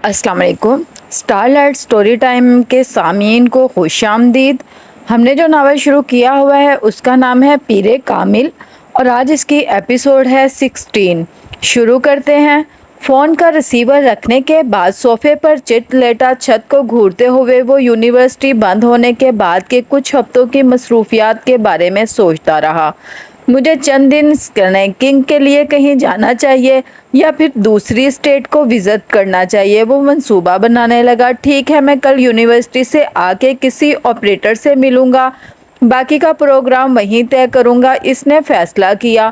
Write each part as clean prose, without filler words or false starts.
السلام علیکم۔ Star light story time کے سامعین کو خوش آمدید۔ ہم نے جو ناول شروع کیا ہوا ہے اس کا نام ہے پیر کامل اور آج اس کی ایپیسوڈ ہے 16۔ شروع کرتے ہیں۔ فون کا ریسیور رکھنے کے بعد صوفے پر چت لیٹا چھت کو گھورتے ہوئے وہ یونیورسٹی بند ہونے کے بعد کے کچھ ہفتوں کی مصروفیات کے بارے میں سوچتا رہا۔ مجھے چند دن اسکیننگ کے لیے کہیں جانا چاہیے یا پھر دوسری اسٹیٹ کو وزٹ کرنا چاہیے، وہ منصوبہ بنانے لگا۔ ٹھیک ہے، میں کل یونیورسٹی سے آ کے کسی آپریٹر سے ملوں گا، باقی کا پروگرام وہیں طے کروں گا، اس نے فیصلہ کیا۔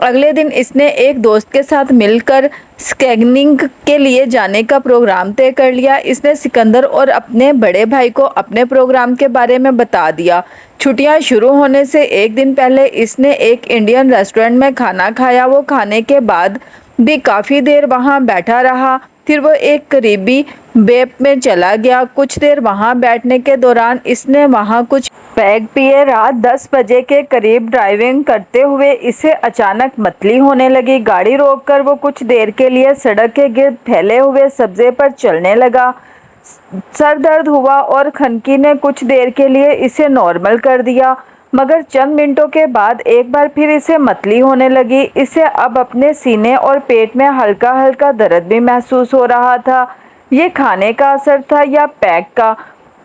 اگلے دن اس نے ایک دوست کے ساتھ مل کر اسکیننگ کے لیے جانے کا پروگرام طے کر لیا۔ اس نے سکندر اور اپنے بڑے بھائی کو اپنے پروگرام کے بارے میں بتا دیا۔ چھٹیاں شروع ہونے سے ایک دن پہلے اس نے ایک انڈین ریسٹورنٹ میں کھانا کھایا۔ وہ کھانے کے بعد بھی کافی دیر وہاں بیٹھا رہا، پھر وہ ایک قریبی پب میں چلا گیا۔ کچھ دیر وہاں بیٹھنے کے دوران اس نے وہاں کچھ پیگ پیے۔ رات 10 بجے کے قریب ڈرائیونگ کرتے ہوئے اسے اچانک متلی ہونے لگی۔ گاڑی روک کر وہ کچھ دیر کے لیے سڑک کے گرد پھیلے ہوئے سبزے پر چلنے لگا۔ سر درد ہوا اور خنکی نے کچھ دیر کے لیے اسے نارمل کر دیا، مگر چند منٹوں کے بعد ایک بار پھر اسے متلی ہونے لگی۔ اسے اب اپنے سینے اور پیٹ میں ہلکا ہلکا درد بھی محسوس ہو رہا تھا۔ یہ کھانے کا اثر تھا یا پیگ کا؟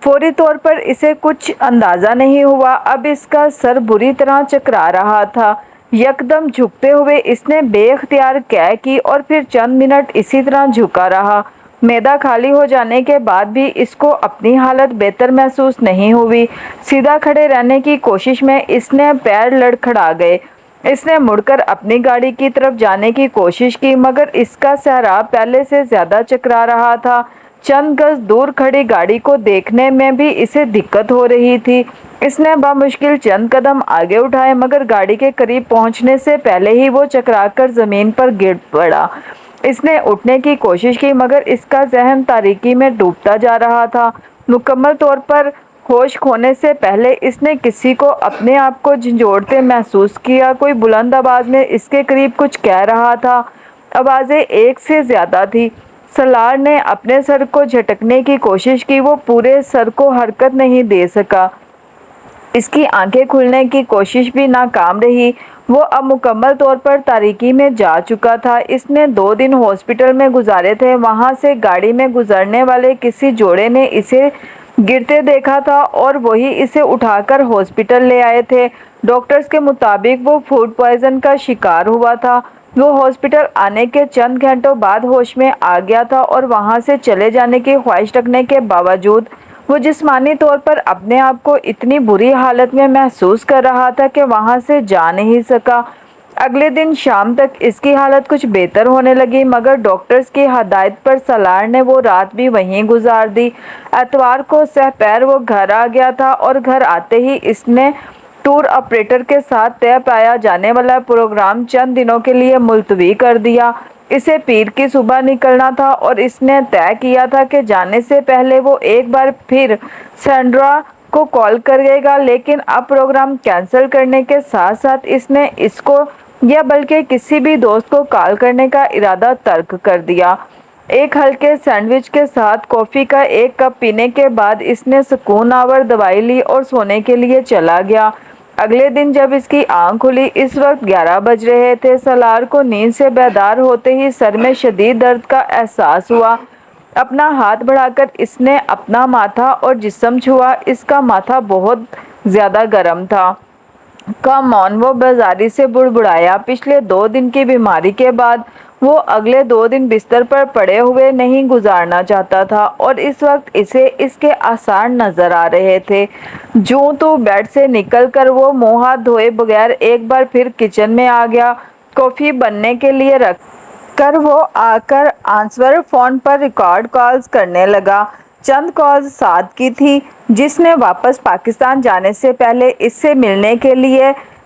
فوری طور پر اسے کچھ اندازہ نہیں ہوا۔ اب اس کا سر بری طرح چکرا رہا تھا۔ یکدم جھکتے ہوئے اس نے بے اختیار کیے کی اور پھر چند منٹ اسی طرح جھکا رہا۔ معدہ خالی ہو جانے کے بعد بھی اس کو اپنی حالت بہتر محسوس نہیں ہوئی۔ سیدھا کھڑے رہنے کی کوشش میں اس نے پیر لڑکھڑا گئے۔ اس نے مڑ کر اپنی گاڑی کی طرف جانے کی کوشش کی، مگر اس کا سہراب پہلے سے زیادہ چکرا رہا تھا۔ چند گز دور کھڑی گاڑی کو دیکھنے میں بھی اسے دقت ہو رہی تھی۔ اس نے بمشکل چند قدم آگے اٹھائے، مگر گاڑی کے قریب پہنچنے سے پہلے ہی وہ چکرا کر زمین پر گر پڑا۔ اس نے اٹھنے کی کوشش کی، مگر اس کا ذہن تاریکی میں ڈوبتا جا رہا تھا۔ مکمل طور پر ہوش کھونے سے پہلے اس نے کسی کو اپنے آپ کو جھنجھوڑتے محسوس کیا۔ کوئی بلند آواز میں اس کے قریب کچھ کہہ رہا تھا۔ آوازیں ایک سے زیادہ تھیں۔ سالار نے اپنے سر کو جھٹکنے کی کوشش کی، وہ پورے سر کو حرکت نہیں دے سکا۔ اس کی آنکھیں کھولنے کی کوشش بھی ناکام رہی۔ وہ اب مکمل طور پر تاریکی میں جا چکا تھا۔ اس نے 2 دن ہاسپٹل میں گزارے تھے۔ وہاں سے گاڑی میں گزرنے والے کسی جوڑے نے اسے گرتے دیکھا تھا اور وہی اسے اٹھا کر ہاسپٹل لے آئے تھے۔ ڈاکٹرز کے مطابق وہ فوڈ پوائزن کا شکار ہوا تھا۔ وہ ہاسپٹل آنے کے چند گھنٹوں بعد ہوش میں آ گیا تھا اور وہاں سے چلے جانے کی خواہش رکھنے کے باوجود وہ جسمانی طور پر اپنے آپ کو اتنی بری حالت میں محسوس کر رہا تھا کہ وہاں سے جا نہیں سکا۔ اگلے دن شام تک اس کی حالت کچھ بہتر ہونے لگی، مگر ڈاکٹرز کی ہدایت پر سالار نے وہ رات بھی وہیں گزار دی۔ اتوار کو سحپیر وہ گھر آ گیا تھا اور گھر آتے ہی اس نے ٹور آپریٹر کے ساتھ طے پایا جانے والا پروگرام چند دنوں کے لیے ملتوی کر دیا۔ اسے پیر کی صبح نکلنا تھا اور اس نے طے کیا تھا کہ جانے سے پہلے وہ ایک بار پھر سینڈرا کو کال کرے گا، لیکن اب پروگرام کینسل کرنے کے ساتھ ساتھ اس نے اس کو یا بلکہ کسی بھی دوست کو کال کرنے کا ارادہ ترک کر دیا۔ ایک ہلکے سینڈوچ کے ساتھ کافی کا ایک کپ پینے کے بعد اس نے سکون آور دوائی لی اور سونے کے لیے چلا گیا۔ اگلے دن جب اس کی آنکھ کھلی اس وقت 11 بج رہے تھے۔ سالار کو نیند سے بیدار ہوتے ہی سر میں شدید درد کا احساس ہوا۔ اپنا ہاتھ بڑھا کر اس نے اپنا ماتھا اور جسم چھوا۔ اس کا ماتھا بہت زیادہ گرم تھا۔ کم آن، وہ بیزاری سے بڑبڑایا۔ پچھلے 2 دن کی بیماری کے بعد وہ اگلے 2 دن بستر پر پڑے ہوئے نہیں گزارنا چاہتا تھا اور اس وقت اسے اس کے آثار نظر آ رہے تھے۔ جوں تو بیڈ سے نکل کر وہ منہ ہاتھ دھوئے بغیر ایک بار پھر کچن میں آ گیا۔ کافی بننے کے لیے رکھ کر وہ آ کر آنسر فون پر ریکارڈ کالز کرنے لگا۔ چند کالز سعد کی تھی، جس نے واپس پاکستان جانے سے پہلے اس سے ملنے کے لیے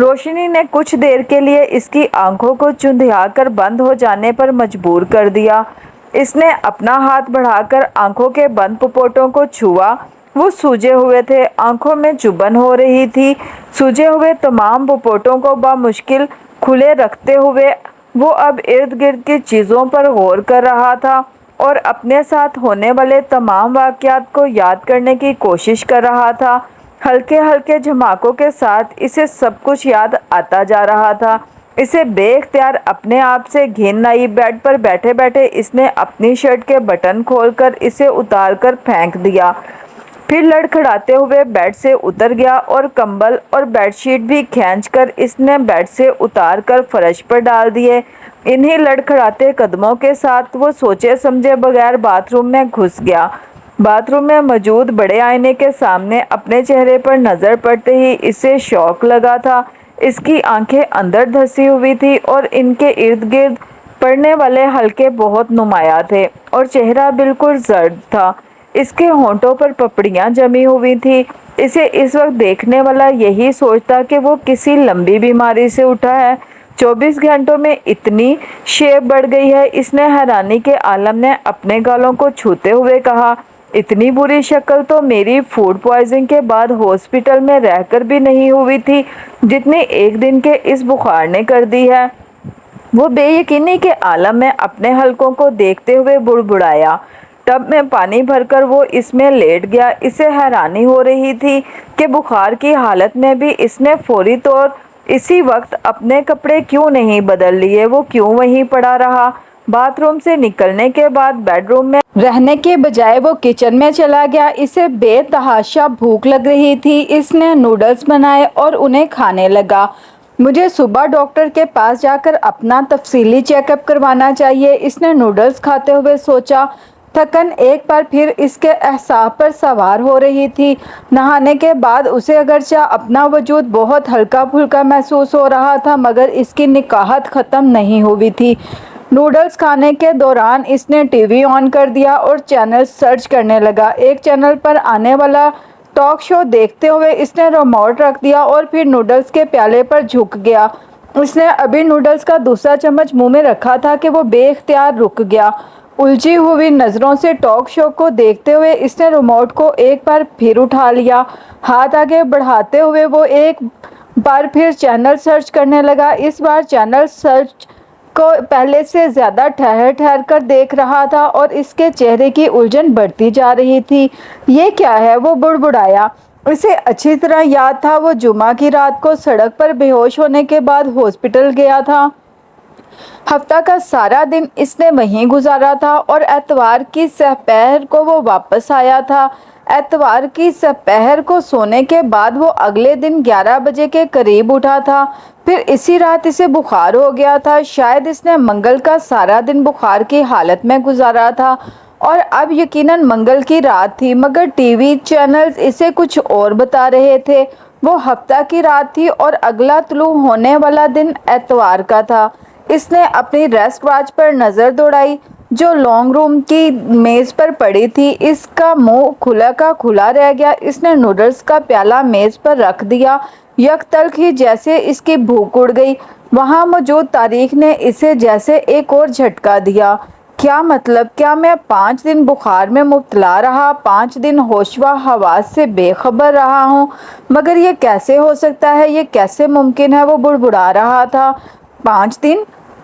روشنی نے کچھ دیر کے لیے اس کی آنکھوں کو چندھیا کر بند ہو جانے پر مجبور کر دیا۔ اس نے اپنا ہاتھ بڑھا کر آنکھوں کے بند پپوٹوں کو چھوا۔ وہ سوجے ہوئے تھے، آنکھوں میں چبھن ہو رہی تھی۔ سوجے ہوئے تمام پپوٹوں کو بمشکل کھلے رکھتے ہوئے وہ اب ارد گرد کی چیزوں پر غور کر رہا تھا اور اپنے ساتھ ہونے والے تمام واقعات کو یاد کرنے کی کوشش کر رہا تھا۔ ہلکے ہلکے جھماکوں کے ساتھ اسے سب کچھ یاد آتا جا رہا تھا۔ اسے بے اختیار اپنے آپ سے گھن آئی۔ بیڈ پر بیٹھے بیٹھے اس نے اپنی شرٹ کے بٹن کھول کر اسے اتار کر پھینک دیا، پھر لڑکھڑاتے ہوئے بیڈ سے اتر گیا اور کمبل اور بیڈ شیٹ بھی کھینچ کر اس نے بیڈ سے اتار کر فرش پر ڈال دیے۔ انہی لڑکھڑاتے قدموں کے ساتھ وہ سوچے سمجھے بغیر باتھ روم میں گھس گیا۔ باتھ روم میں موجود بڑے آئینے کے سامنے اپنے چہرے پر نظر پڑتے ہی اسے شوق لگا تھا۔ اس کی آنکھیں اندر دھسی ہوئی تھی اور ان کے ارد گرد پڑنے والے حلقے بہت نمایاں تھے اور چہرہ بالکل زرد تھا۔ اس کے ہونٹوں پر پپڑیاں جمی ہوئی تھیں۔ اسے اس وقت دیکھنے والا یہی سوچتا کہ وہ کسی لمبی بیماری سے اٹھا ہے۔ 24 گھنٹوں میں اتنی شیپ بڑھ گئی ہے، اس نے حیرانی کے عالم میں اپنے گالوں کو چھوتے ہوئے کہا۔ اتنی بری شکل تو میری فوڈ پوائزنگ کے بعد ہاسپٹل میں رہ کر بھی نہیں ہوئی تھی جتنی ایک دن کے اس بخار نے کر دی ہے۔ وہ بے یقینی کے عالم میں اپنے حلقوں کو دیکھتے ہوئے بڑبڑایا۔ ٹب میں پانی بھر کر وہ اس میں لیٹ گیا۔ اسے حیرانی ہو رہی تھی کہ بخار کی حالت میں بھی اس نے فوری طور اسی وقت اپنے کپڑے کیوں نہیں بدل لیے، وہ کیوں وہیں پڑا رہا۔ باتھ روم سے نکلنے کے بعد بیڈ روم میں رہنے کے بجائے وہ کچن میں چلا گیا۔ اسے بے تحاشا بھوک لگ رہی تھی۔ اس نے نوڈلز بنائے اور انہیں کھانے لگا۔ مجھے صبح ڈاکٹر کے پاس جا کر اپنا تفصیلی چیک اپ کروانا چاہیے، اس نے نوڈلز کھاتے ہوئے سوچا۔ تھکن ایک بار پھر اس کے اعصاب پر سوار ہو رہی تھی۔ نہانے کے بعد اسے اگرچہ اپنا وجود بہت ہلکا پھلکا محسوس ہو رہا تھا مگر اس کی نکاہت ختم نہیں ہوئی تھی۔ نوڈلز کھانے کے دوران اس نے ٹی وی آن کر دیا اور چینل سرچ کرنے لگا۔ ایک چینل پر آنے والا ٹاک شو دیکھتے ہوئے اس نے ریموٹ رکھ دیا اور پھر نوڈلز کے پیالے پر جھک گیا۔ اس نے ابھی نوڈلز کا دوسرا چمچ منہ میں رکھا تھا کہ وہ بے اختیار رک گیا۔ الجھی ہوئی نظروں سے ٹاک شو کو دیکھتے ہوئے اس نے ریموٹ کو ایک بار پھر اٹھا لیا۔ ہاتھ آگے بڑھاتے ہوئے وہ ایک بار پھر چینل سرچ کرنے لگا۔ اس بار چینل سرچ کو پہلے سے زیادہ ٹھہر ٹھہر کر دیکھ رہا تھا اور اس کے چہرے کی الجھن بڑھتی جا رہی تھی۔ یہ کیا ہے؟ وہ بڑبڑایا۔ اسے اچھی طرح یاد تھا وہ جمعہ کی رات کو سڑک پر بے ہوش ہونے کے بعد ہاسپٹل گیا تھا۔ ہفتہ کا سارا دن اس نے وہیں گزارا تھا اور اتوار کی سپہر کو وہ واپس آیا تھا۔ اتوار کی سپہر کو سونے کے بعد وہ اگلے دن 11 بجے کے قریب اٹھا تھا۔ پھر اسی رات اسے بخار ہو گیا تھا۔ شاید اس نے منگل کا سارا دن بخار کی حالت میں گزارا تھا اور اب یقیناً منگل کی رات تھی مگر ٹی وی چینلز اسے کچھ اور بتا رہے تھے۔ وہ ہفتہ کی رات تھی اور اگلا طلوع ہونے والا دن اتوار کا تھا۔ اس نے اپنی ریسٹ واچ پر نظر دوڑائی جو لانگ روم کی میز پر پڑی تھی۔ اس کا منہ کھلا کا کھلا رہ گیا۔ اس نے نوڈلز کا پیالہ میز پر رکھ دیا۔ یک تلک ہی جیسے اس کی بھوک اڑ گئی۔ وہاں موجود تاریخ نے اسے جیسے ایک اور جھٹکا دیا۔ کیا مطلب؟ کیا میں 5 دن بخار میں مبتلا رہا، 5 دن ہوش و حواس سے بے خبر رہا ہوں؟ مگر یہ کیسے ہو سکتا ہے؟ یہ کیسے ممکن ہے؟ وہ بڑبڑا رہا تھا۔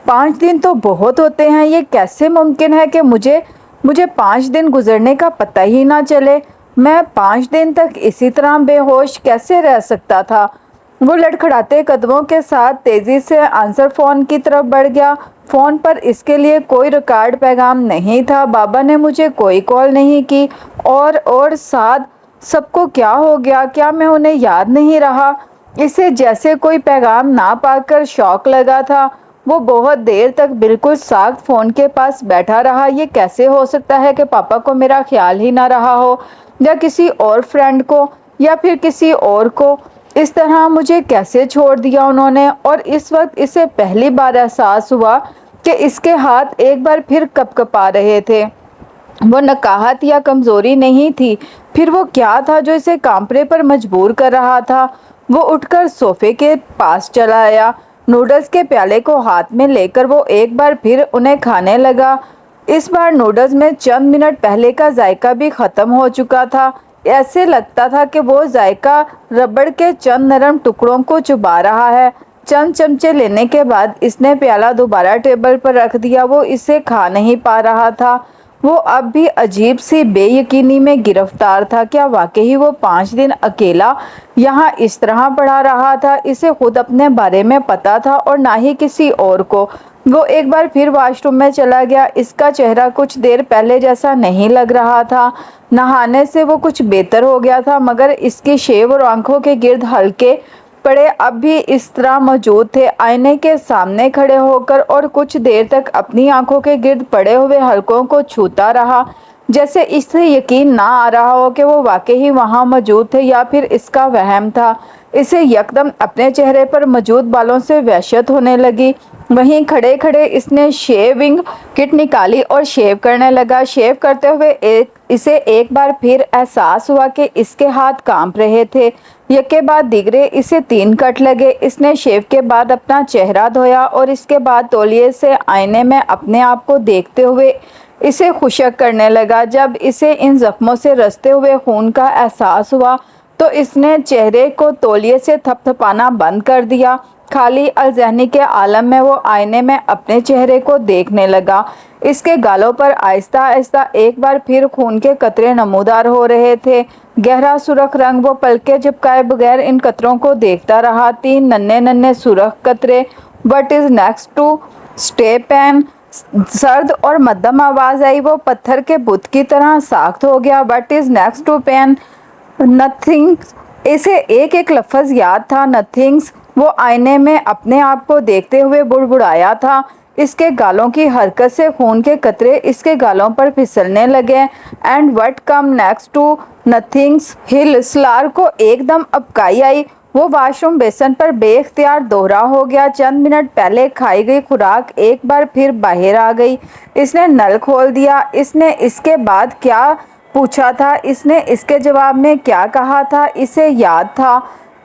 5 دن تو بہت ہوتے ہیں۔ یہ کیسے ممکن ہے کہ مجھے 5 دن گزرنے کا پتہ ہی نہ چلے؟ میں 5 دن تک اسی طرح بے ہوش کیسے رہ سکتا تھا؟ وہ لڑکھڑاتے قدموں کے ساتھ تیزی سے آنسر فون کی طرف بڑھ گیا۔ فون پر اس کے لیے کوئی ریکارڈ پیغام نہیں تھا۔ بابا نے مجھے کوئی کال نہیں کی اور سعد سب کو کیا ہو گیا؟ کیا میں انہیں یاد نہیں رہا؟ اسے جیسے کوئی پیغام نہ پا کر شوق لگا تھا۔ وہ بہت دیر تک بالکل ساکت فون کے پاس بیٹھا رہا۔ یہ کیسے ہو سکتا ہے کہ پاپا کو میرا خیال ہی نہ رہا ہو، یا کسی اور فرینڈ کو، یا پھر کسی اور کو؟ اس طرح مجھے کیسے چھوڑ دیا انہوں نے؟ اور اس وقت اسے پہلی بار احساس ہوا کہ اس کے ہاتھ ایک بار پھر کپکپا رہے تھے۔ وہ نکاہت یا کمزوری نہیں تھی، پھر وہ کیا تھا جو اسے کانپنے پر مجبور کر رہا تھا؟ وہ اٹھ کر صوفے کے پاس چلا آیا، نوڈلز کے پیالے کو ہاتھ میں لے کر وہ ایک بار پھر انہیں کھانے لگا۔ اس بار نوڈلز میں چند منٹ پہلے کا ذائقہ بھی ختم ہو چکا تھا۔ ایسے لگتا تھا کہ وہ ذائقہ ربڑ کے چند نرم ٹکڑوں کو چبا رہا ہے۔ چند چمچے لینے کے بعد اس نے پیالہ دوبارہ ٹیبل پر رکھ دیا۔ وہ اسے کھا نہیں پا رہا تھا۔ وہ اب بھی عجیب سی بے یقینی میں گرفتار تھا۔ کیا واقعی وہ 5 دن اکیلا یہاں اس طرح پڑا رہا تھا؟ اسے خود اپنے بارے میں پتا تھا اور نہ ہی کسی اور کو۔ وہ ایک بار پھر واش روم میں چلا گیا۔ اس کا چہرہ کچھ دیر پہلے جیسا نہیں لگ رہا تھا۔ نہانے سے وہ کچھ بہتر ہو گیا تھا، مگر اس کی شیو اور آنکھوں کے گرد ہلکے پڑے اب بھی اس طرح موجود تھے۔ آئینے کے سامنے کھڑے ہو کر اور کچھ دیر تک اپنی آنکھوں کے گرد پڑے ہوئے حلقوں کو چھوتا رہا، جیسے اس سے یقین نہ آ رہا ہو کہ وہ واقعی وہاں موجود تھے یا پھر اس کا وہم تھا۔ اسے یکدم اپنے چہرے پر موجود بالوں سے وحشت ہونے لگی۔ وہیں کھڑے کھڑے اس نے شیونگ کٹ نکالی اور شیو کرنے لگا۔ شیو کرتے ہوئے اسے ایک بار پھر احساس ہوا کہ اس کے ہاتھ کانپ رہے تھے۔ یکے بعد دیگرے اسے 3 کٹ لگے۔ اس نے شیو کے بعد اپنا چہرہ دھویا اور اس کے بعد تولیے سے آئینے میں اپنے آپ کو دیکھتے ہوئے اسے خشک کرنے لگا۔ جب اسے ان زخموں سے رستے ہوئے خون کا احساس ہوا تو اس نے چہرے کو تولیے سے تھپ تھپانا بند کر دیا۔ خالی الذہنی کے عالم میں وہ آئینے میں اپنے چہرے کو دیکھنے لگا۔ اس کے گالوں پر آہستہ آہستہ ایک بار پھر خون کے قطرے نمودار ہو رہے تھے، گہرا سرخ رنگ۔ وہ پلکیں جھپکائے بغیر ان قطروں کو دیکھتا رہا۔ 3 ننھے ننھے سرخ قطرے۔ "What is next to stay pen?" سرد اور مدھم آواز آئی۔ وہ پتھر کے بت کی طرح ساخت ہو گیا۔ "What is next to pen?" "Nothing." اسے ایک ایک لفظ یاد تھا۔ "Nothing." وہ آئینے میں اپنے آپ کو دیکھتے ہوئے بڑبڑایا تھا۔ اس کے گالوں کی حرکت سے خون کے قطرے اس کے گالوں پر پھسلنے لگے۔ "And what come next to nothing?" ہل سلار کو ایک دم ابکائی آئی۔ وہ واش روم بیسن پر بے اختیار دوہرا ہو گیا۔ چند منٹ پہلے کھائی گئی خوراک ایک بار پھر باہر آ گئی۔ اس نے نل کھول دیا۔ اس نے اس کے بعد کیا پوچھا تھا، اس نے اس کے جواب میں کیا کہا تھا، اسے یاد تھا۔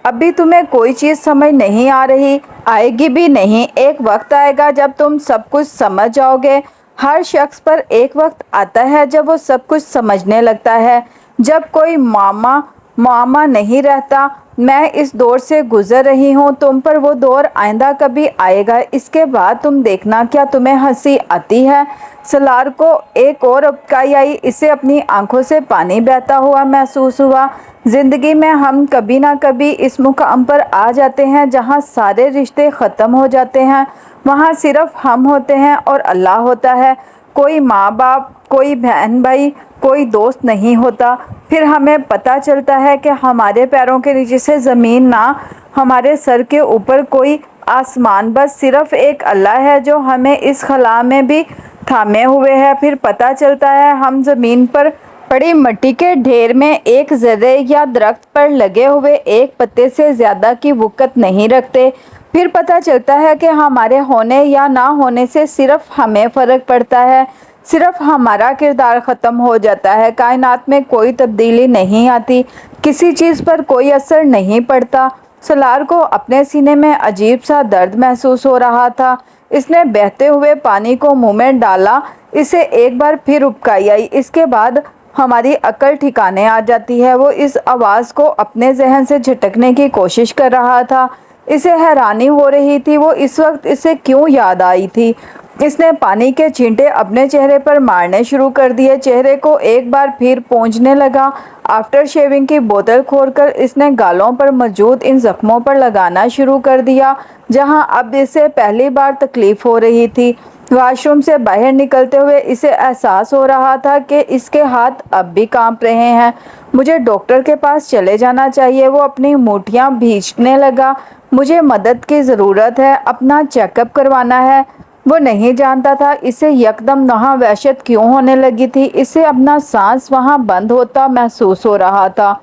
"ابھی تمہیں کوئی چیز سمجھ نہیں آ رہی، آئے گی بھی نہیں۔ ایک وقت آئے گا جب تم سب کچھ سمجھ جاؤ گے۔ ہر شخص پر ایک وقت آتا ہے جب وہ سب کچھ سمجھنے لگتا ہے، جب کوئی معمہ نہیں رہتا۔ میں اس دور سے گزر رہی ہوں، تم پر وہ دور آئندہ کبھی آئے گا۔ اس کے بعد تم دیکھنا کیا تمہیں ہنسی آتی ہے۔ سلار کو ایک اور ابکائی آئی۔ اسے اپنی آنکھوں سے پانی بہتا ہوا محسوس ہوا۔ زندگی میں ہم کبھی نہ کبھی اس مقام پر آ جاتے ہیں جہاں سارے رشتے ختم ہو جاتے ہیں۔ وہاں صرف ہم ہوتے ہیں اور اللہ ہوتا ہے۔ کوئی ماں باپ، کوئی بہن بھائی، کوئی دوست نہیں ہوتا۔ پھر ہمیں پتہ چلتا ہے کہ ہمارے پیروں کے نیچے سے زمین نہ، ہمارے سر کے اوپر کوئی آسمان، بس صرف ایک اللہ ہے جو ہمیں اس خلا میں بھی تھامے ہوئے ہے۔ پھر پتہ چلتا ہے ہم زمین پر پڑی مٹی کے ڈھیر میں ایک ذرے یا درخت پر لگے ہوئے ایک پتے سے زیادہ کی وقت نہیں رکھتے۔ پھر پتہ چلتا ہے کہ ہمارے ہونے یا نہ ہونے سے صرف ہمیں فرق پڑتا ہے، صرف ہمارا کردار ختم ہو جاتا ہے۔ کائنات میں کوئی تبدیلی نہیں آتی، کسی چیز پر کوئی اثر نہیں پڑتا۔ سلار کو اپنے سینے میں عجیب سا درد محسوس ہو رہا تھا۔ اس نے بہتے ہوئے پانی کو منہ میں ڈالا۔ اسے ایک بار پھر ابکائی آئی۔ اس کے بعد ہماری عقل ٹھکانے آ جاتی ہے۔ وہ اس آواز کو اپنے ذہن سے جھٹکنے کی کوشش کر رہا تھا۔ اسے حیرانی ہو رہی تھی وہ اس وقت اسے کیوں یاد آئی تھی۔ اس نے پانی کے چھینٹے اپنے چہرے پر مارنے شروع کر دیے، چہرے کو ایک بار پھر پونچھنے لگا۔ آفٹر شیونگ کی بوتل کھول کر اس نے گالوں پر موجود ان زخموں پر لگانا شروع کر دیا جہاں اب اسے پہلی بار تکلیف ہو رہی تھی۔ واش روم سے باہر نکلتے ہوئے اسے احساس ہو رہا تھا کہ اس کے ہاتھ اب بھی کانپ رہے ہیں۔ "مجھے ڈاکٹر کے پاس چلے جانا چاہیے۔ وہ اپنی مٹھیاں بھینچنے لگا۔ "مجھے مدد کی ضرورت ہے، اپنا چیک اپ کروانا ہے۔ وہ نہیں جانتا تھا اسے یکدم وہاں وحشت کیوں ہونے لگی تھی۔ اسے اپنا سانس وہاں بند ہوتا محسوس ہو رہا تھا،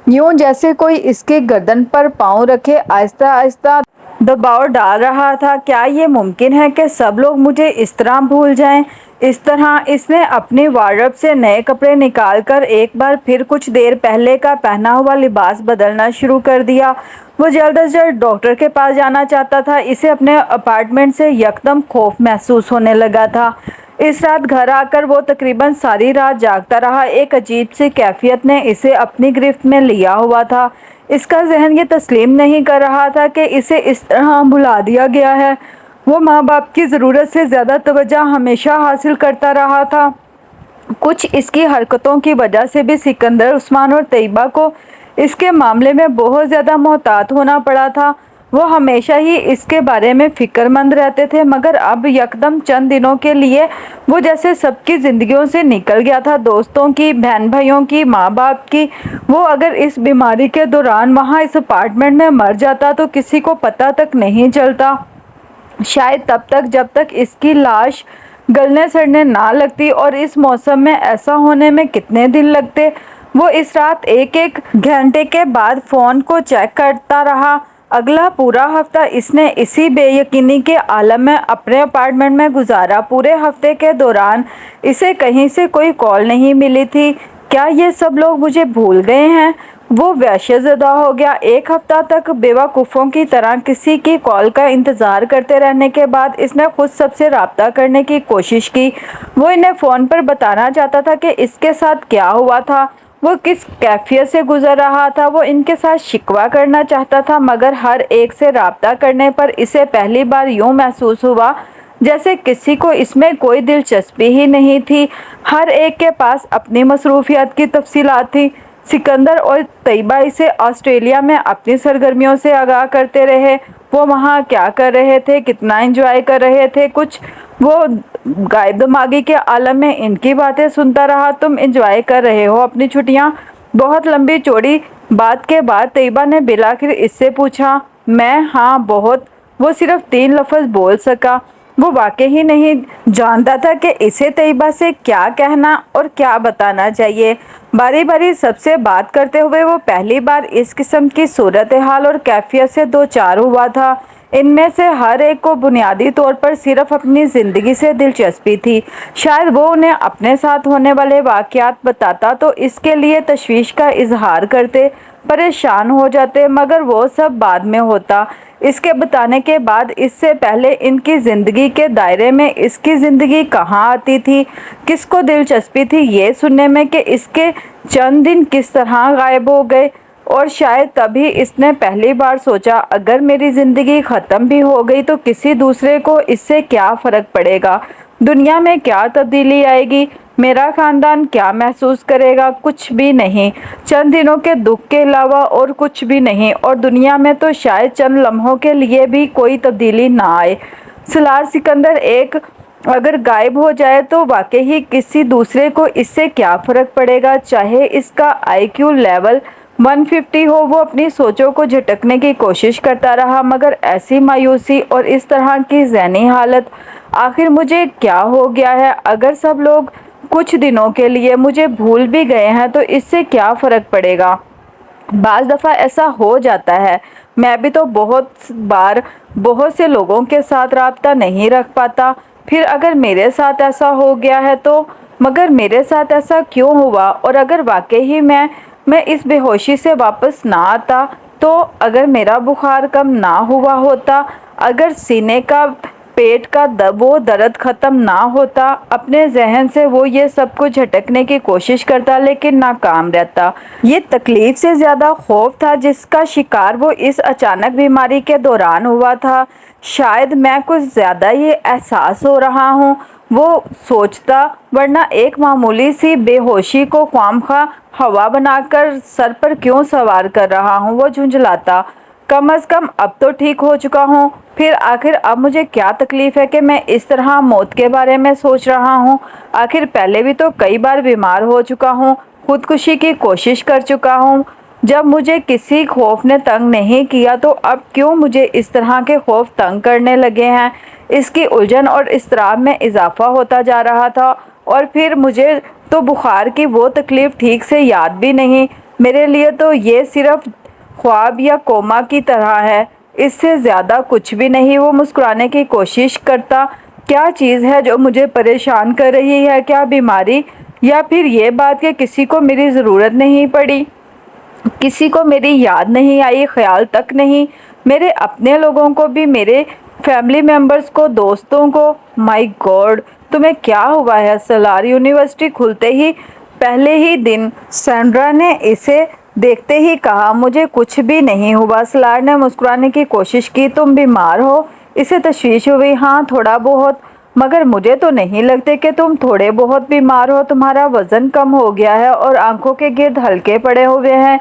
یوں جیسے کوئی اس کی گردن پر پاؤں رکھے آہستہ آہستہ دباؤ ڈال رہا تھا۔ کیا یہ ممکن ہے کہ سب لوگ مجھے اس طرح بھول جائیں؟ اس طرح اس نے اپنی وارڈروب سے نئے کپڑے نکال کر ایک بار پھر کچھ دیر پہلے کا پہنا ہوا لباس بدلنا شروع کر دیا۔ وہ جلد از جلد ڈاکٹر کے پاس جانا چاہتا تھا۔ اسے اپنے اپارٹمنٹ سے یکدم خوف محسوس ہونے لگا تھا۔ اس رات گھر آ کر وہ تقریباً ساری رات جاگتا رہا۔ ایک عجیب سی کیفیت نے اسے اپنی گرفت میں لیا ہوا تھا۔ اس کا ذہن یہ تسلیم نہیں کر رہا تھا کہ اسے اس طرح بھلا دیا گیا ہے۔ وہ ماں باپ کی ضرورت سے زیادہ توجہ ہمیشہ حاصل کرتا رہا تھا۔ کچھ اس کی حرکتوں کی وجہ سے بھی سکندر عثمان اور طیبہ کو اس کے معاملے میں بہت زیادہ محتاط ہونا پڑا تھا۔ وہ ہمیشہ ہی اس کے بارے میں فکر مند رہتے تھے، مگر اب یکدم چند دنوں کے لیے وہ جیسے سب کی زندگیوں سے نکل گیا تھا، دوستوں کی، بہن بھائیوں کی، ماں باپ کی۔ وہ اگر اس بیماری کے دوران وہاں اس اپارٹمنٹ میں مر جاتا تو کسی کو پتہ تک نہیں چلتا، شاید تب تک جب تک اس کی لاش گلنے سڑنے نہ لگتی، اور اس موسم میں ایسا ہونے میں کتنے دن لگتے۔ وہ اس رات ایک ایک گھنٹے کے بعد فون کو چیک کرتا رہا۔ اگلا پورا ہفتہ اس نے اسی بے یقینی کے عالم میں اپنے اپارٹمنٹ میں گزارا۔ پورے ہفتے کے دوران اسے کہیں سے کوئی کال نہیں ملی تھی۔ کیا یہ سب لوگ مجھے بھول گئے ہیں؟ وہ وحشت زدہ ہو گیا۔ ایک ہفتہ تک بے وقوفوں کی طرح کسی کی کال کا انتظار کرتے رہنے کے بعد اس نے خود سب سے رابطہ کرنے کی کوشش کی۔ وہ انہیں فون پر بتانا چاہتا تھا کہ اس کے ساتھ کیا ہوا تھا، وہ کس کیفیت سے گزر رہا تھا۔ وہ ان کے ساتھ شکوہ کرنا چاہتا تھا، مگر ہر ایک سے رابطہ کرنے پر اسے پہلی بار یوں محسوس ہوا جیسے کسی کو اس میں کوئی دلچسپی ہی نہیں تھی۔ ہر ایک کے پاس اپنی مصروفیات کی تفصیلات تھیں۔ سکندر اور طیبہ اسے آسٹریلیا میں اپنی سرگرمیوں سے آگاہ کرتے رہے۔ وہ وہاں کیا کر رہے تھے، کتنا انجوائے کر رہے تھے، کچھ وہ غائب دماغی کے عالم میں ان کی باتیں سنتا رہا۔ تم انجوائے کر رہے ہو اپنی چھٹیاں؟ بہت لمبی چوڑی بات کے بعد طیبہ نے بالآخر اس سے پوچھا۔ میں، ہاں بہت۔ وہ صرف 3 لفظ بول سکا۔ وہ واقعی ہی نہیں جانتا تھا کہ اسے طیبہ سے کیا کہنا اور کیا بتانا چاہیے۔ باری باری سب سے بات کرتے ہوئے وہ پہلی بار اس قسم کی صورتحال اور کیفیت سے دوچار ہوا تھا۔ ان میں سے ہر ایک کو بنیادی طور پر صرف اپنی زندگی سے دلچسپی تھی۔ شاید وہ انہیں اپنے ساتھ ہونے والے واقعات بتاتا تو اس کے لیے تشویش کا اظہار کرتے، پریشان ہو جاتے، مگر وہ سب بعد میں ہوتا۔ اس کے بتانے کے بعد اس سے پہلے ان کی زندگی کے دائرے میں اس کی زندگی کہاں آتی تھی؟ کس کو دلچسپی تھی یہ سننے میں کہ اس کے چند دن کس طرح غائب ہو گئے؟ اور شاید تبھی اس نے پہلی بار سوچا، اگر میری زندگی ختم بھی ہو گئی تو کسی دوسرے کو اس سے کیا فرق پڑے گا؟ دنیا میں کیا تبدیلی آئے گی؟ میرا خاندان کیا محسوس کرے گا؟ کچھ بھی نہیں۔ چند دنوں کے دکھ کے علاوہ اور کچھ بھی نہیں، اور دنیا میں تو شاید چند لمحوں کے لیے بھی کوئی تبدیلی نہ آئے۔ سالار سکندر ایک اگر غائب ہو جائے تو واقعی ہی کسی دوسرے کو اس سے کیا فرق پڑے گا، چاہے اس کا IQ لیول 150 ہو۔ وہ اپنی سوچوں کو جھٹکنے کی کوشش کرتا رہا، مگر ایسی مایوسی اور اس طرح کی ذہنی حالت، آخر مجھے کیا ہو گیا ہے؟ اگر سب لوگ کچھ دنوں کے لیے مجھے بھول بھی گئے ہیں تو اس سے کیا فرق پڑے گا؟ بعض دفعہ ایسا ہو جاتا ہے۔ میں بھی تو بہت بار بہت سے لوگوں کے ساتھ رابطہ نہیں رکھ پاتا۔ پھر اگر میرے ساتھ ایسا ہو گیا ہے تو مگر میرے ساتھ ایسا کیوں ہوا؟ اور اگر واقعی ہی میں اس بے ہوشی سے واپس نہ آتا تو؟ اگر میرا بخار کم نہ ہوا ہوتا؟ اگر سینے کا پیٹ کا وہ درد ختم نہ ہوتا؟ اپنے ذہن سے وہ یہ سب کچھ جھٹکنے کی کوشش کرتا لیکن ناکام رہتا۔ یہ تکلیف سے زیادہ خوف تھا جس کا شکار وہ اس اچانک بیماری کے دوران ہوا تھا۔ شاید میں کچھ زیادہ ہی حساس ہو رہا ہوں، وہ سوچتا، ورنہ ایک معمولی سی بے ہوشی کو خواہ ہوا بنا کر سر پر کیوں سوار کر رہا ہوں؟ وہ جھنجھلاتا۔ کم از کم اب تو ٹھیک ہو چکا ہوں۔ پھر آخر اب مجھے کیا تکلیف ہے کہ میں اس طرح موت کے بارے میں سوچ رہا ہوں؟ آخر پہلے بھی تو کئی بار بیمار ہو چکا ہوں، خودکشی کی کوشش کر چکا ہوں۔ جب مجھے کسی خوف نے تنگ نہیں کیا تو اب کیوں مجھے اس طرح کے خوف تنگ کرنے لگے ہیں؟ اس کی الجھن اور اضطراب میں اضافہ ہوتا جا رہا تھا۔ اور پھر مجھے تو بخار کی وہ تکلیف ٹھیک سے یاد بھی نہیں۔ میرے لیے تو یہ صرف خواب یا کوما کی طرح ہے۔ اس سے زیادہ کچھ بھی نہیں۔ وہ مسکرانے کی کوشش کرتا، کیا چیز ہے جو مجھے پریشان کر رہی ہے؟ کیا بیماری؟ یا پھر یہ بات کہ کسی کو میری ضرورت نہیں پڑی، کسی کو میری یاد نہیں آئی، خیال تک نہیں، میرے اپنے لوگوں کو بھی، میرے فیملی ممبرز کو، دوستوں کو۔ مائی گاڈ، تمہیں کیا ہوا ہے سالار؟ یونیورسٹی کھلتے ہی پہلے ہی دن سینڈرا نے اسے دیکھتے ہی کہا۔ مجھے کچھ بھی نہیں ہوا، سالار نے مسکرانے کی کوشش کی۔ تم بیمار ہو؟ اسے تشویش ہوئی۔ ہاں تھوڑا بہت، مگر مجھے تو نہیں لگتے کہ تم تھوڑے بہت بیمار ہو۔ تمہارا وزن کم ہو گیا ہے اور آنکھوں کے گرد ہلکے پڑے ہوئے ہیں۔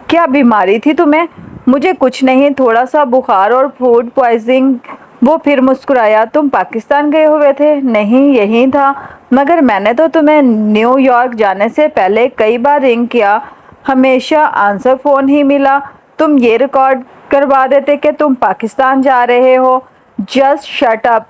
کیا بیماری تھی تمہیں؟ مجھے کچھ نہیں، تھوڑا سا بخار اور فوڈ پوائزننگ۔ وہ پھر مسکرایا۔ تم پاکستان گئے ہوئے تھے؟ نہیں، یہیں تھا۔ مگر میں نے تو تمہیں نیو یارک جانے سے پہلے کئی بار رنگ کیا، ہمیشہ آنسر فون ہی ملا۔ تم یہ ریکارڈ کروا دیتے کہ تم پاکستان جا رہے ہو۔ جسٹ شٹ اپ،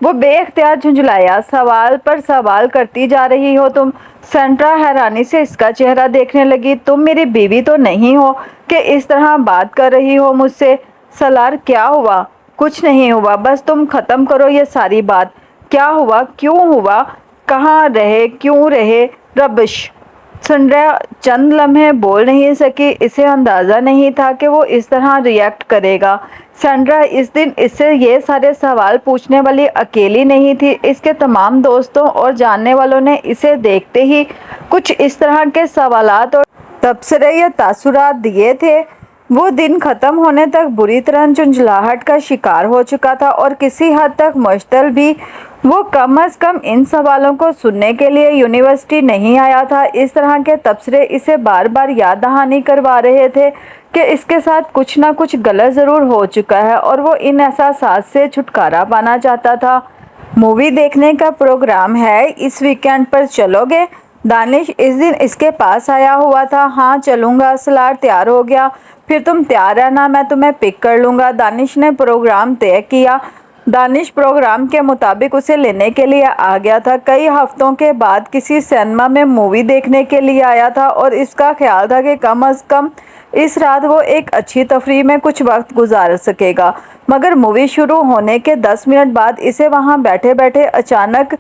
وہ بے اختیار جھنجھلایا۔ سوال پر سوال کرتی جا رہی ہو تم۔ سینڈرا حیرانی سے اس کا چہرہ دیکھنے لگی۔ تم میری بیوی تو نہیں ہو کہ اس طرح بات کر رہی ہو مجھ سے؟ سالار، کیا ہوا؟ کچھ نہیں ہوا، بس تم ختم کرو یہ ساری بات۔ کیا ہوا؟ کیوں ہوا؟ کہاں رہے؟ کیوں رہے؟ ربش۔ سینڈرا چند لمحے بول نہیں سکی۔ اسے اندازہ نہیں تھا کہ وہ اس طرح ری ایکٹ کرے گا۔ سینڈرا اس دن اس سے یہ سارے سوال پوچھنے والی اکیلی نہیں تھی۔ اس کے تمام دوستوں اور جاننے والوں نے اسے دیکھتے ہی کچھ اس طرح کے سوالات اور تبصرے یا تاثرات دیے تھے۔ وہ دن ختم ہونے تک بری طرح جھنجھلاہٹ کا شکار ہو چکا تھا اور کسی حد تک مشتعل بھی۔ وہ کم از کم ان سوالوں کو سننے کے لیے یونیورسٹی نہیں آیا تھا۔ اس طرح کے تبصرے اسے بار بار یاد دہانی کروا رہے تھے کہ اس کے ساتھ کچھ نہ کچھ غلط ضرور ہو چکا ہے اور وہ ان احساسات سے چھٹکارا پانا چاہتا تھا۔ مووی دیکھنے کا پروگرام ہے اس ویکینڈ پر، چلو گے؟ دانش اس دن اس کے پاس آیا ہوا تھا۔ ہاں چلوں گا، سالار تیار ہو گیا۔ پھر تم تیار رہنا، میں تمہیں پک کر لوں گا۔ دانش نے پروگرام طے کیا۔ دانش پروگرام کے مطابق اسے لینے کے لیے آ گیا تھا۔ کئی ہفتوں کے بعد کسی سینما میں مووی دیکھنے کے لیے آیا تھا اور اس کا خیال تھا کہ کم از کم اس رات وہ ایک اچھی تفریح میں کچھ وقت گزار سکے گا۔ مگر مووی شروع ہونے کے 10 منٹ بعد اسے وہاں بیٹھے بیٹھے اچانک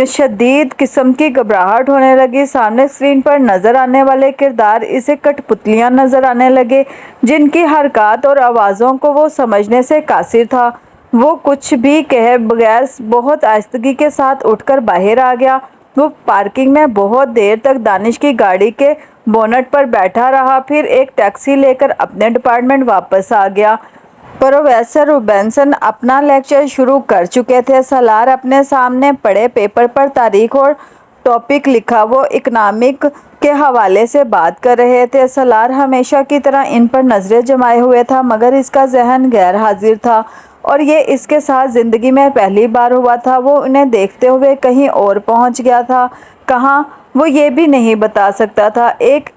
شدید قسم کی گھبراہٹ ہونے لگی۔ سامنے اسکرین پر نظر آنے والے کردار اسے کٹ پتلیاں نظر آنے لگے جن کی حرکات اور آوازوں کو وہ سمجھنے سے قاصر تھا۔ وہ کچھ بھی کہے بغیر بہت آہستگی کے ساتھ اٹھ کر باہر آ گیا۔ وہ پارکنگ میں بہت دیر تک دانش کی گاڑی کے بونٹ پر بیٹھا رہا، پھر ایک ٹیکسی لے کر اپنے ڈپارٹمنٹ واپس آ گیا۔ پروفیسر روبنسن اپنا لیکچر شروع کر چکے تھے۔ سالار اپنے سامنے پڑے پیپر پر تاریخ اور ٹاپک لکھا۔ وہ اکنامک کے حوالے سے بات کر رہے تھے۔ سالار ہمیشہ کی طرح ان پر نظریں جمائے ہوئے تھا، مگر اس کا ذہن غیر حاضر تھا اور یہ اس کے ساتھ زندگی میں پہلی بار ہوا تھا۔ وہ انہیں دیکھتے ہوئے کہیں اور پہنچ گیا تھا، کہاں وہ یہ بھی نہیں بتا سکتا تھا۔ ایک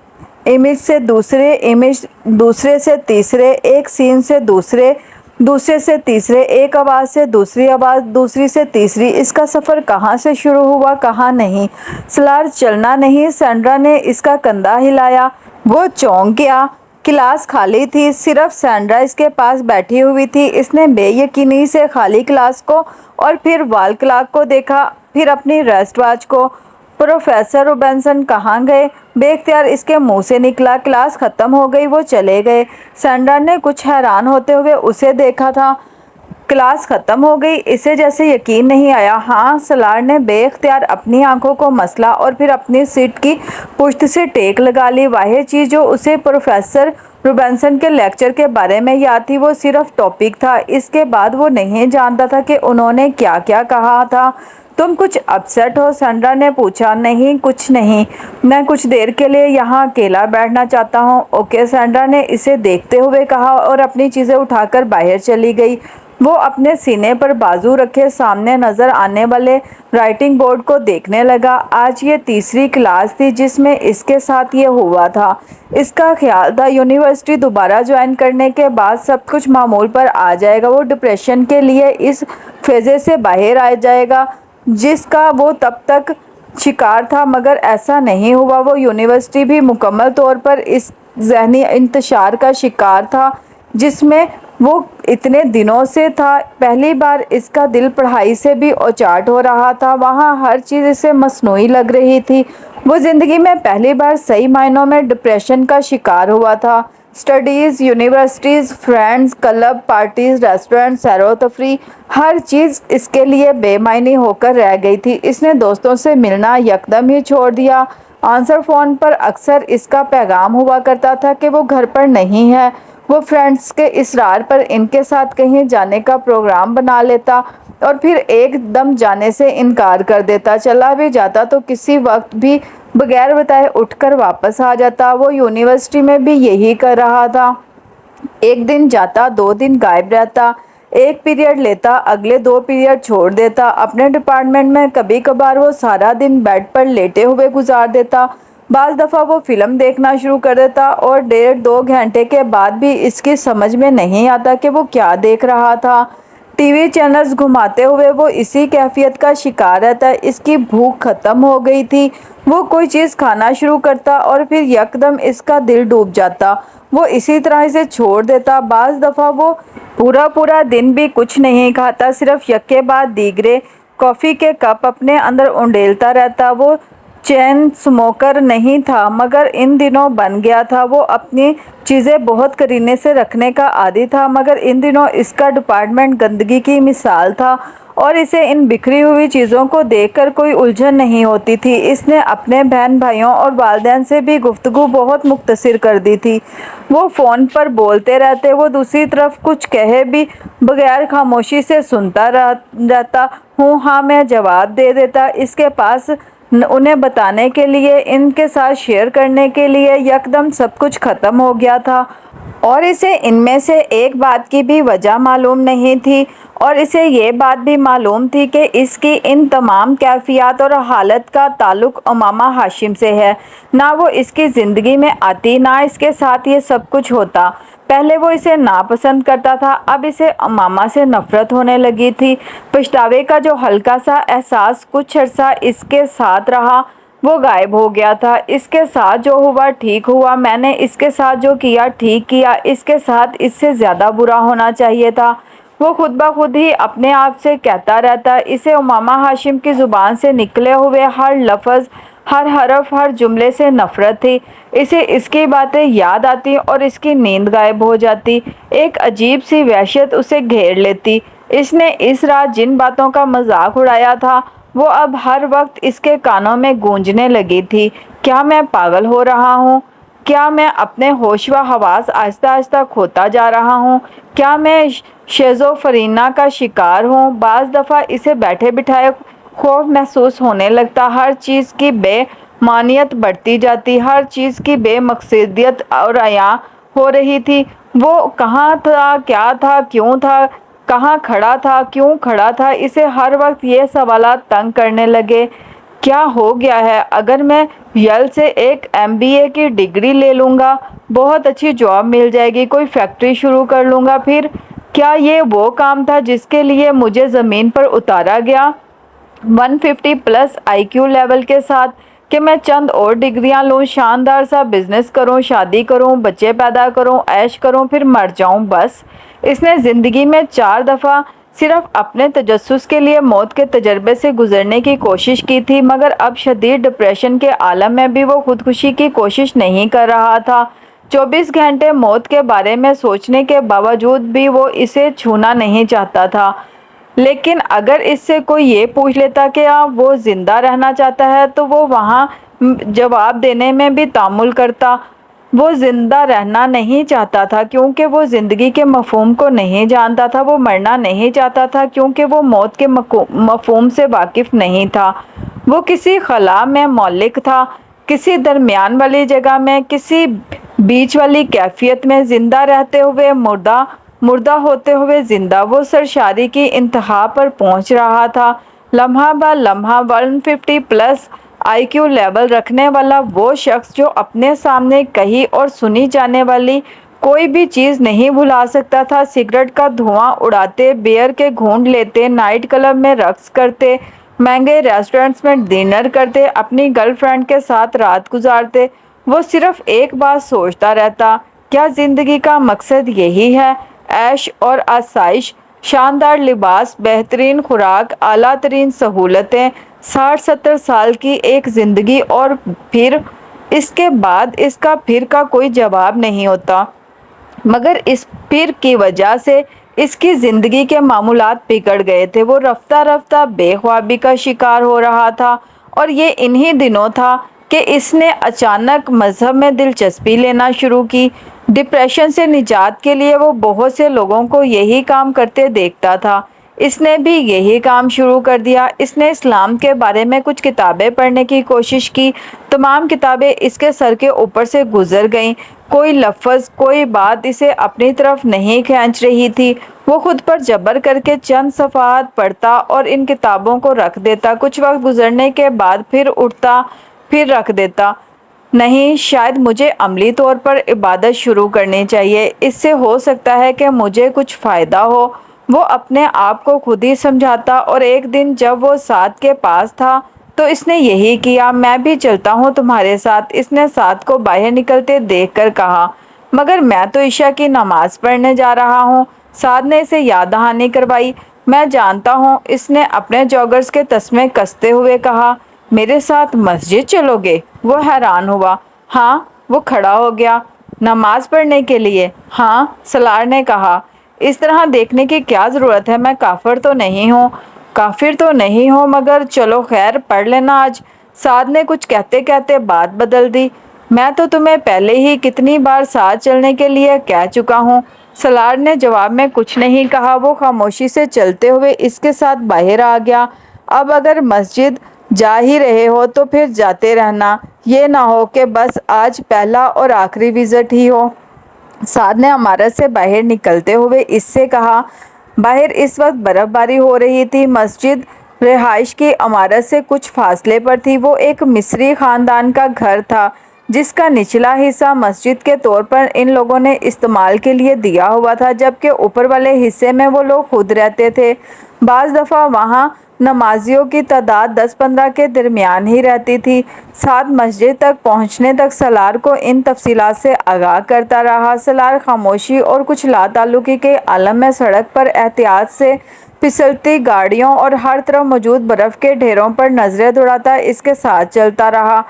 امیج سے دوسرے امیج، دوسرے سے تیسرے، ایک سین سے دوسرے، دوسرے سے تیسرے، ایک آواز سے دوسری آواز، دوسری سے تیسری۔ اس کا سفر کہاں سے شروع ہوا، کہاں نہیں؟ سالار چلنا نہیں؟ سینڈرا نے اس کا کندھا ہلایا۔ وہ چونک گیا۔ کلاس خالی تھی، صرف سینڈرا اس کے پاس بیٹھی ہوئی تھی۔ اس نے بے یقینی سے خالی کلاس کو اور پھر وال کلاک کو دیکھا، پھر اپنی ریسٹ واچ کو۔ پروفیسر روبنسن کہاں گئے؟ بے اختیار اس کے منہ سے نکلا۔ کلاس ختم ہو گئی، وہ چلے گئے۔ سینڈرا نے کچھ حیران ہوتے ہوئے اسے دیکھا تھا۔ کلاس ختم ہو گئی؟ اسے جیسے یقین نہیں آیا۔ ہاں، سالار نے بے اختیار اپنی آنکھوں کو مسلا اور پھر اپنی سیٹ کی پشت سے ٹیک لگا لی۔ واحد چیز جو اسے پروفیسر روبنسن کے لیکچر کے بارے میں یاد تھی وہ صرف ٹاپک تھا۔ اس کے بعد وہ نہیں جانتا تھا کہ انہوں نے کیا کیا کہا تھا۔ تم کچھ اپسیٹ ہو؟ سینڈرا نے پوچھا۔ نہیں، کچھ نہیں، میں کچھ دیر کے لیے یہاں اکیلا بیٹھنا چاہتا ہوں۔ اوکے، سینڈرا نے اسے دیکھتے ہوئے کہا اور اپنی چیزیں اٹھا کر باہر چلی گئی۔ وہ اپنے سینے پر بازو رکھے سامنے نظر آنے والے رائٹنگ بورڈ کو دیکھنے لگا۔ آج یہ تیسری کلاس تھی جس میں اس کے ساتھ یہ ہوا تھا۔ اس کا خیال تھا یونیورسٹی دوبارہ جوائن کرنے کے بعد سب کچھ معمول پر آ جائے گا۔ وہ ڈپریشن کے لیے اس فیزے سے باہر آ جائے گا جس کا وہ تب تک شکار تھا، مگر ایسا نہیں ہوا۔ وہ یونیورسٹی بھی مکمل طور پر اس ذہنی انتشار کا شکار تھا جس میں وہ اتنے دنوں سے تھا، پہلی بار اس کا دل پڑھائی سے بھی اوچاٹ ہو رہا تھا، وہاں ہر چیز اسے مصنوعی لگ رہی تھی۔ وہ زندگی میں پہلی بار صحیح معنوں میں ڈپریشن کا شکار ہوا تھا۔ Studies, universities, friends, club, parties, restaurant, سیر و تفریح، ہر چیز اس کے لیے بے معنی ہو کر رہ گئی تھی۔ اس نے دوستوں سے ملنا یکدم ہی چھوڑ دیا۔ آنسر فون پر اکثر اس کا پیغام ہوا کرتا تھا کہ وہ گھر پر نہیں ہے۔ وہ فرینڈز کے اصرار پر ان کے ساتھ کہیں جانے کا پروگرام بنا لیتا اور پھر ایک دم جانے سے انکار کر دیتا۔ چلا بھی جاتا تو کسی وقت بھی بغیر بتائے اٹھ کر واپس آ جاتا۔ وہ یونیورسٹی میں بھی یہی کر رہا تھا، ایک دن جاتا، 2 دن غائب رہتا، ایک پیریڈ لیتا، اگلے 2 پیریڈ چھوڑ دیتا۔ اپنے ڈپارٹمنٹ میں کبھی کبھار وہ سارا دن بیڈ پر لیٹے ہوئے گزار دیتا، بعض دفعہ وہ فلم دیکھنا شروع کر دیتا اور 1.5-2 گھنٹے کے بعد بھی اس کی سمجھ میں نہیں آتا کہ وہ کیا دیکھ رہا تھا۔ ٹی وی چینلز گھماتے ہوئے وہ اسی کیفیت کا شکار رہتا۔ اس کی بھوک ختم ہو گئی تھی۔ وہ کوئی چیز کھانا شروع کرتا اور پھر یکدم اس کا دل ڈوب جاتا، وہ اسی طرح اسے چھوڑ دیتا۔ بعض دفعہ وہ پورا دن بھی کچھ نہیں کھاتا، صرف یکے بعد دیگرے کافی کے کپ اپنے اندر انڈیلتا رہتا۔ وہ چین سموکر نہیں تھا مگر ان دنوں بن گیا تھا۔ وہ اپنی چیزیں بہت قرینے سے رکھنے کا عادی تھا مگر ان دنوں اس کا ڈپارٹمنٹ گندگی کی مثال تھا اور اسے ان بکھری ہوئی چیزوں کو دیکھ کر کوئی الجھن نہیں ہوتی تھی۔ اس نے اپنے بہن بھائیوں اور والدین سے بھی گفتگو بہت مختصر کر دی تھی۔ وہ فون پر بولتے رہتے، وہ دوسری طرف کچھ کہے بھی بغیر خاموشی سے سنتا رہتا، ہوں ہاں میں جواب دے دیتا۔ اس کے پاس انہیں بتانے کے لیے، ان کے ساتھ شیئر کرنے کے لیے یکدم سب کچھ ختم ہو گیا تھا اور اسے ان میں سے ایک بات کی بھی وجہ معلوم نہیں تھی، اور اسے یہ بات بھی معلوم تھی کہ اس کی ان تمام کیفیات اور حالت کا تعلق امامہ ہاشم سے ہے۔ نہ وہ اس کی زندگی میں آتی، نہ اس کے ساتھ یہ سب کچھ ہوتا۔ پہلے وہ اسے ناپسند کرتا تھا، اب اسے امامہ سے نفرت ہونے لگی تھی۔ پچھتاوے کا جو ہلکا سا احساس کچھ عرصہ اس کے ساتھ رہا وہ غائب ہو گیا تھا۔ اس کے ساتھ جو ہوا ٹھیک ہوا، میں نے اس کے ساتھ جو کیا ٹھیک کیا، اس کے ساتھ اس سے زیادہ برا ہونا چاہیے تھا، وہ خود بخود ہی اپنے آپ سے کہتا رہتا۔ اسے امامہ ہاشم کی زبان سے نکلے ہوئے ہر لفظ، ہر حرف، ہر جملے سے نفرت تھی۔ اسے اس کی باتیں یاد آتی اور اس کی نیند غائب ہو جاتی، ایک عجیب سی وحشت اسے گھیر لیتی۔ اس نے اس رات جن باتوں کا مذاق اڑایا تھا وہ اب ہر وقت اس کے کانوں میں گونجنے لگی تھی۔ کیا میں پاگل ہو رہا ہوں؟ کیا میں اپنے ہوش و حواس آہستہ آہستہ کھوتا جا رہا ہوں؟ کیا میں شیزوفرینیا کا شکار ہوں؟ بعض دفعہ اسے بیٹھے بٹھائے خوف محسوس ہونے لگتا، ہر چیز کی بے معنیت بڑھتی جاتی، ہر چیز کی بے مقصدیت اور عیاں ہو رہی تھی۔ وہ کہاں تھا، کیا تھا، کیوں تھا، کہاں کھڑا تھا، کیوں کھڑا تھا؟ اسے ہر وقت یہ سوالات تنگ کرنے لگے۔ کیا ہو گیا ہے؟ اگر میں یل سے ایک MBA کی ڈگری لے لوں گا، بہت اچھی جاب مل جائے گی، کوئی فیکٹری شروع کر لوں گا، پھر کیا یہ وہ کام تھا جس کے لیے مجھے زمین پر اتارا گیا 150+ IQ لیول کے ساتھ، کہ میں چند اور ڈگریاں لوں، شاندار سا بزنس کروں، شادی کروں، بچے پیدا کروں، عیش کروں، پھر مر جاؤں، بس۔ اس نے زندگی میں 4 دفعہ صرف اپنے تجسس کے لیے موت کے تجربے سے گزرنے کی کوشش کی تھی مگر اب شدید ڈپریشن کے عالم میں بھی وہ خودکشی کی کوشش نہیں کر رہا تھا۔ 24 گھنٹے موت کے بارے میں سوچنے کے باوجود بھی وہ اسے چھونا نہیں چاہتا تھا، لیکن اگر اس سے کوئی یہ پوچھ لیتا کہ وہ زندہ رہنا چاہتا ہے تو وہ وہاں جواب دینے میں بھی تامل کرتا۔ وہ زندہ رہنا نہیں چاہتا تھا کیونکہ وہ زندگی کے مفہوم کو نہیں جانتا تھا، وہ مرنا نہیں چاہتا تھا کیونکہ وہ موت کے مفہوم سے واقف نہیں تھا۔ وہ کسی خلا میں معلق تھا، کسی درمیان والی جگہ میں، کسی بیچ والی کیفیت میں، زندہ رہتے ہوئے مردہ، مردہ ہوتے ہوئے زندہ۔ وہ سرشاری کی انتہا پر پہنچ رہا تھا، لمحہ بہ لمحہ 150+ IQ لیول رکھنے والا وہ شخص جو اپنے سامنے کہی اور سنی جانے والی کوئی بھی چیز نہیں بھلا سکتا تھا، سگریٹ کا دھواں اڑاتے، بیئر کے گھونٹ لیتے، نائٹ کلب میں رقص کرتے، مہنگے ریسٹورنٹس میں ڈنر کرتے، اپنی گرل فرینڈ کے ساتھ رات گزارتے۔ وہ صرف ایک بات سوچتا رہتا، کیا زندگی کا مقصد یہی ہے؟ عیش اور آسائش، شاندار لباس، بہترین خوراک، اعلیٰ ترین سہولتیں، 60-70 سال کی ایک زندگی، اور پھر اس کے بعد اس کا پھر کا کوئی جواب نہیں ہوتا۔ مگر اس پھر کی وجہ سے اس کی زندگی کے معمولات بگڑ گئے تھے۔ وہ رفتہ رفتہ بے خوابی کا شکار ہو رہا تھا، اور یہ انہی دنوں تھا کہ اس نے اچانک مذہب میں دلچسپی لینا شروع کی۔ ڈپریشن سے نجات کے لیے وہ بہت سے لوگوں کو یہی کام کرتے دیکھتا تھا، اس نے بھی یہی کام شروع کر دیا۔ اس نے اسلام کے بارے میں کچھ کتابیں پڑھنے کی کوشش کی، تمام کتابیں اس کے سر کے اوپر سے گزر گئیں، کوئی لفظ، کوئی بات اسے اپنی طرف نہیں کھینچ رہی تھی۔ وہ خود پر جبر کر کے چند صفحات پڑھتا اور ان کتابوں کو رکھ دیتا، کچھ وقت گزرنے کے بعد پھر اٹھتا، پھر رکھ دیتا۔ نہیں، شاید مجھے عملی طور پر عبادت شروع کرنی چاہیے، اس سے ہو سکتا ہے کہ مجھے کچھ فائدہ ہو۔ وہ اپنے آپ کو خود ہی سمجھاتا، اور ایک دن جب وہ سعد کے پاس تھا تو اس نے یہی کیا۔ میں بھی چلتا ہوں تمہارے ساتھ، اس نے سعد کو باہر نکلتے دیکھ کر کہا۔ مگر میں تو عشاء کی نماز پڑھنے جا رہا ہوں، سعد نے اسے یاد دہانی کروائی۔ میں جانتا ہوں، اس نے اپنے جوگرز کے تسمے کستے ہوئے کہا۔ میرے ساتھ مسجد چلو گے؟ وہ حیران ہوا۔ ہاں، وہ کھڑا ہو گیا۔ نماز پڑھنے کے لیے؟ ہاں، سالار نے کہا۔ اس طرح دیکھنے کی کیا ضرورت ہے؟ میں کافر تو نہیں ہوں۔ کافر تو نہیں ہو، مگر چلو خیر، پڑھ لینا آج۔ سعد نے کچھ کہتے کہتے بات بدل دی۔ میں تو تمہیں پہلے ہی کتنی بار ساتھ چلنے کے لیے کہہ چکا ہوں۔ سالار نے جواب میں کچھ نہیں کہا، وہ خاموشی سے چلتے ہوئے اس کے ساتھ باہر آ گیا۔ اب اگر مسجد جا ہی رہے ہو تو پھر جاتے رہنا، یہ نہ ہو کہ بس آج پہلا اور آخری وزٹ ہی ہو۔ سعد نے عمارت سے باہر نکلتے ہوئے اس سے کہا۔ باہر اس وقت برف باری ہو رہی تھی۔ مسجد رہائش کی عمارت سے کچھ فاصلے پر تھی۔ وہ ایک مصری خاندان کا گھر تھا جس کا نچلا حصہ مسجد کے طور پر ان لوگوں نے استعمال کے لیے دیا ہوا تھا، جبکہ اوپر والے حصے میں وہ لوگ خود رہتے تھے۔ بعض دفعہ وہاں نمازیوں کی تعداد 10-15 کے درمیان ہی رہتی تھی۔ سعد مسجد تک پہنچنے تک سالار کو ان تفصیلات سے آگاہ کرتا رہا۔ سالار خاموشی اور کچھ لا تعلقی کے عالم میں سڑک پر احتیاط سے پھسلتی گاڑیوں اور ہر طرف موجود برف کے ڈھیروں پر نظریں دوڑاتا اس کے ساتھ چلتا رہا۔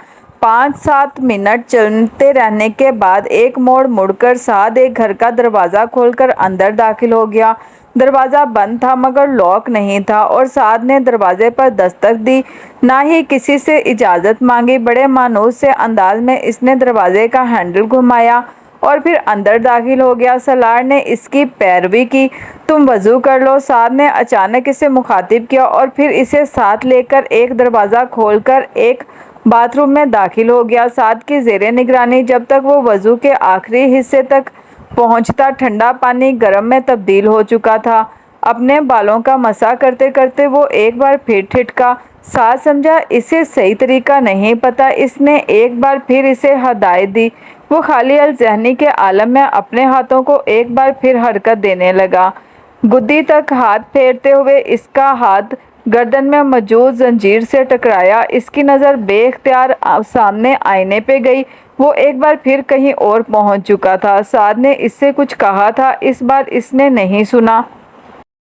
5-7 منٹ چلتے رہنے کے بعد ایک موڑ مڑ کر سعد ایک گھر کا دروازہ کھول کر اندر داخل ہو گیا۔ دروازہ بند تھا مگر لاک نہیں تھا، اور سعد نے دروازے پر دستک دی، نہ ہی کسی سے اجازت مانگی۔ بڑے مانوس سے انداز میں اس نے دروازے کا ہینڈل گھمایا اور پھر اندر داخل ہو گیا۔ سالار نے اس کی پیروی کی۔ تم وضو کر لو، سعد نے اچانک اسے مخاطب کیا، اور پھر اسے ساتھ لے کر ایک دروازہ کھول کر ایک باتھ روم میں داخل ہو گیا۔ سعد کی زیر نگرانی جب تک وہ وضو کے آخری حصے تک پہنچتا، ٹھنڈا پانی گرم میں تبدیل ہو چکا تھا۔ اپنے بالوں کا مسح کرتے کرتے وہ ایک بار پھر ٹھٹکا۔ سعد سمجھا اسے صحیح طریقہ نہیں پتا۔ اس نے ایک بار پھر اسے ہدایت دی۔ وہ خالی الذہنی کے عالم میں اپنے ہاتھوں کو ایک بار پھر حرکت دینے لگا، گدی تک ہاتھ پھیرتے ہوئے۔ اس کا ہاتھ گردن میں موجود زنجیر سے ٹکرایا۔ اس کی نظر بے اختیار سامنے آئینے پہ گئی۔ وہ ایک بار پھر کہیں اور پہنچ چکا تھا۔ سعد نے اس سے کچھ کہا تھا، اس بار اس نے نہیں سنا۔